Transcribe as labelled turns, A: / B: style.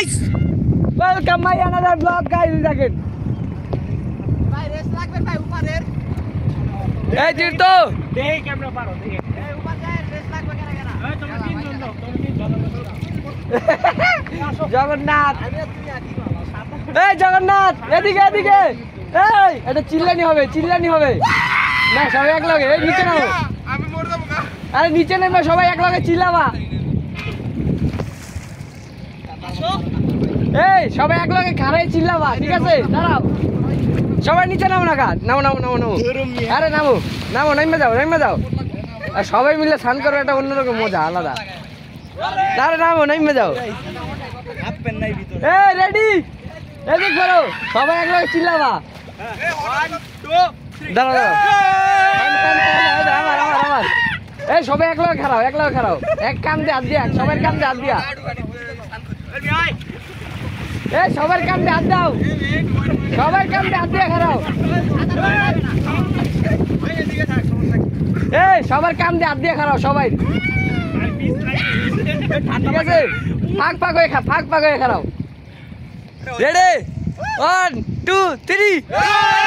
A: guys welcome my another blog guys দেখেন
B: ভাই race লাগবে ভাই উপরের
A: এই তীর্থ
C: দেই ক্যামেরা পারো দেই
B: এই উপর যায় রেস লাগবে কেন কেন
C: এই তুমি তিনজন দাও তুমি তিনজন
A: জগন্নাথ
B: আমি তুই আদি বাবা
A: এই জগন্নাথ এদিকে এদিকে এই এটা চিল্লানি হবে না সবাই এক লগে এই নিচে নামো
D: আমি মরে যাবো না
A: আরে নিচে নেমে সবাই এক লগে চিল্লাবা এই সবাই এক লগে খাড়াই চিল্লাবা ঠিক আছে দাঁড়াও সবাই নিচে নামো না নামো আরে নামো নামে যাও আর সবাই মিলে স্নান করো একটা অন্যরকম মজা আলাদা আরে নামো নামে যাও
C: হাফ প্যান্ট নাই ভিতরে
A: এই রেডি এদিক করো সবাই এক লগে চিল্লাবা
D: 1 2
A: দাঁড়াও আমার এই সবাই এক লগে খাড়াও এক কান দিয়ে হাত দিয়া সবার কান দিয়ে হাত দিয়া এই সবার কান দিয়ে হাত দাও সবার কান দিয়ে হাত দিয়া খাড়াও এই সবার কান দিয়ে হাত দিয়ে খাড়াও সবাই ঠিক আছে ফাঁক হয়ে খাড়াও রেডি 1 2 3